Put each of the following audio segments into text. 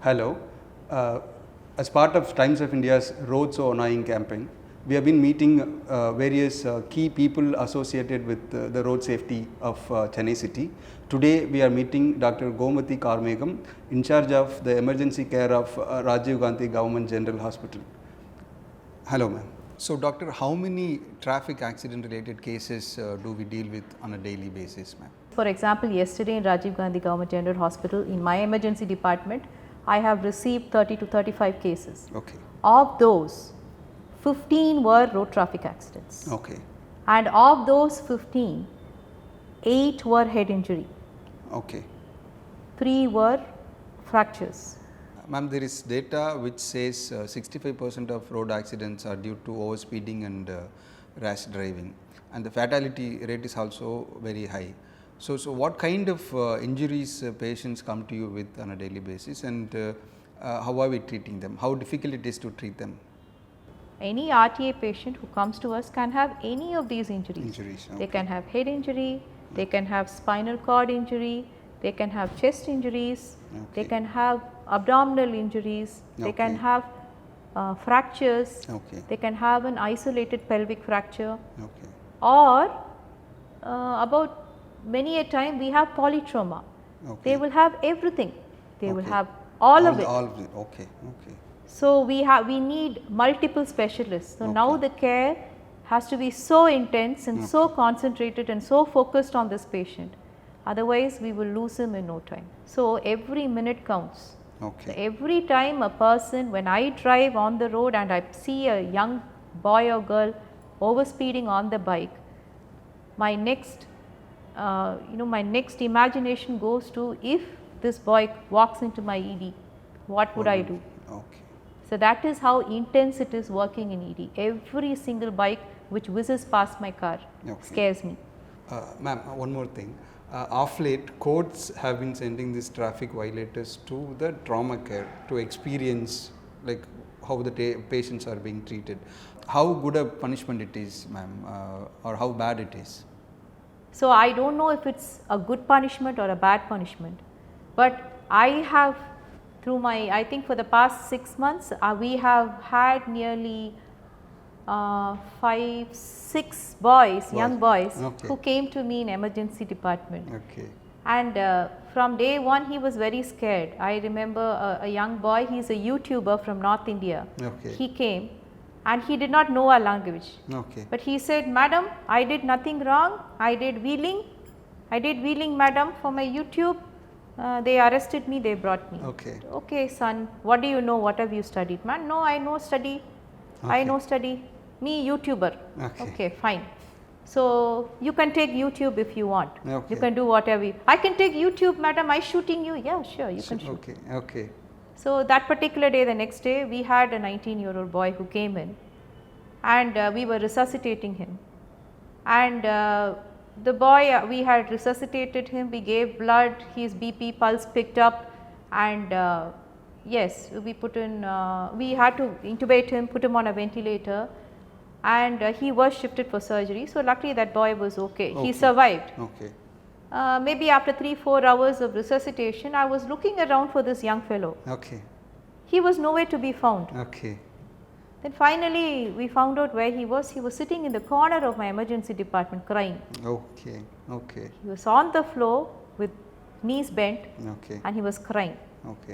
Hello. Uh, as part of Times of India's Road So Annoying campaign, we have been meeting various key people associated with the road safety of Chennai city. Today we are meeting Dr. Gomathi Karmegam, in charge of the emergency care of Rajiv Gandhi Government General Hospital. Hello ma'am. So doctor, how many traffic accident related cases do we deal with on a daily basis, ma'am? For example, yesterday in Rajiv Gandhi Government General Hospital, in my emergency department, I have received 30 to 35 cases. Okay. Of those, 15 were road traffic accidents. Okay. And of those 15, 8 were head injury. Okay. 3 were fractures. Ma'am, there is data which says 65% of road accidents are due to overspeeding and rash driving, and the fatality rate is also very high. So what kind of injuries patients come to you with on a daily basis, and how are we treating them? How difficult it is to treat them? Any RTA patient who comes to us can have any of these injuries. Okay. They can have head injury, they can have spinal cord injury, they can have chest injuries, they can have abdominal injuries, they can have fractures, they can have an isolated pelvic fracture, or about many a time we have polytrauma. They will have everything, they will have all of it. Okay. So we need multiple specialists. So now the care has to be so intense and so concentrated and so focused on this patient. Otherwise, we will lose him in no time. So every minute counts. So every time a person, when I drive on the road and I see a young boy or girl overspeeding on the bike, my next imagination goes to, if this boy walks into my ED, what would I do? So that is how intense it is working in ED. Every single bike which whizzes past my car scares me. Ma'am, one more thing. Of late, courts have been sending these traffic violators to the trauma care to experience like how the patients are being treated. How good a punishment it is, ma'am, or how bad it is? So I don't know if it's a good punishment or a bad punishment, but I have, through my, I think for the past 6 months, we have had nearly 5-6 boys, young boys, who came to me in emergency department. And from day one he was very scared. I remember a young boy, he is a YouTuber from North India. He came and he did not know our language. But he said, "Madam, I did nothing wrong. I did wheeling, madam, for my YouTube. They arrested me, they brought me." Okay son, what do you know, what have you studied? Man, no, I know study, I know study, me YouTuber. Okay, fine. So you can take YouTube if you want, you can do whatever I can take YouTube, madam, I shooting you? Yeah, sure, you can shoot. So that particular day, the next day, we had a 19-year-old boy who came in, and we were resuscitating him, and the boy, we had resuscitated him, we gave blood, his BP pulse picked up, and yes, we put in, we had to intubate him, put him on a ventilator, and he was shifted for surgery. So luckily that boy was okay, he survived. Maybe after 3-4 hours of resuscitation, I was looking around for this young fellow. He was nowhere to be found. Then finally we found out where he was. He was sitting in the corner of my emergency department crying. He was on the floor with knees bent, and he was crying,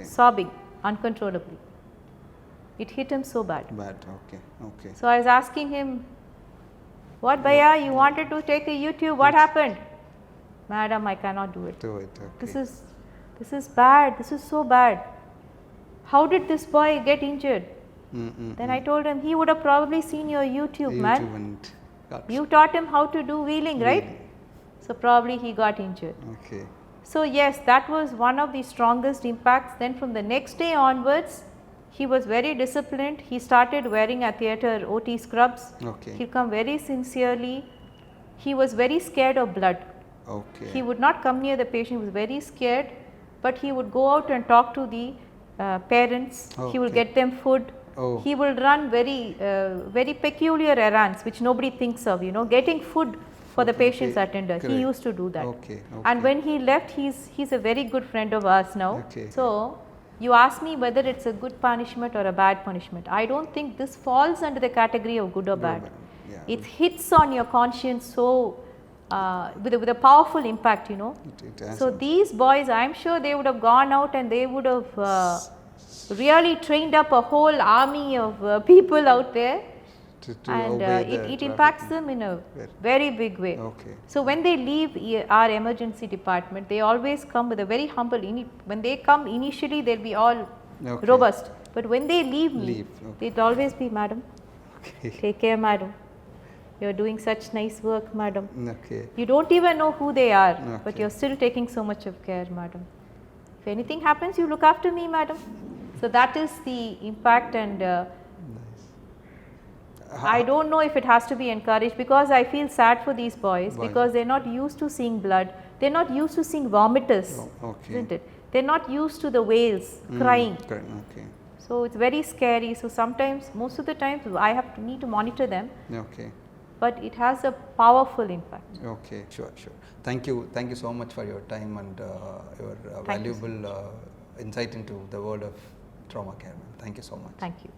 sobbing uncontrollably. It hit him so bad. So I was asking him, "What, Bhaiya, you wanted to take a YouTube, what happened?" "Madam, I cannot do it. This is bad, this is so bad. How did this boy get injured?" Then I told him, "He would have probably seen your YouTube, man. You taught him how to do wheeling, right? So probably he got injured." So yes, that was one of the strongest impacts. Then from the next day onwards, he was very disciplined. He started wearing a theatre OT scrubs. He'll come very sincerely. He was very scared of blood. He would not come near the patient, he was very scared, but he would go out and talk to the parents. He will get them food. He will run very peculiar errands which nobody thinks of, getting food for the patient's attender. He used to do that. And when he left, he's a very good friend of ours now. So You ask me whether it's a good punishment or a bad punishment. I don't think this falls under the category of good or bad. Yeah. It hits on your conscience so with a powerful impact, you know. So these boys, I am sure they would have gone out and they would have really trained up a whole army of people out there. And it impacts them in a very big way. Okay. So when they leave our emergency department, they always come with a very humble, when they come initially they will be all robust, but when they leave me, it will always be, madam, take care madam, you are doing such nice work madam, you don't even know who they are, but you are still taking so much of care madam, if anything happens you look after me madam. So that is the impact, and I don't know if it has to be encouraged, because I feel sad for these boys. Because they are not used to seeing blood, they are not used to seeing vomiters, isn't it? They are not used to the wails, crying. So it is very scary. So sometimes, most of the times I need to monitor them, but it has a powerful impact. Okay, sure. Thank you so much for your time and your valuable insight into the world of trauma care. Thank you so much. Thank you.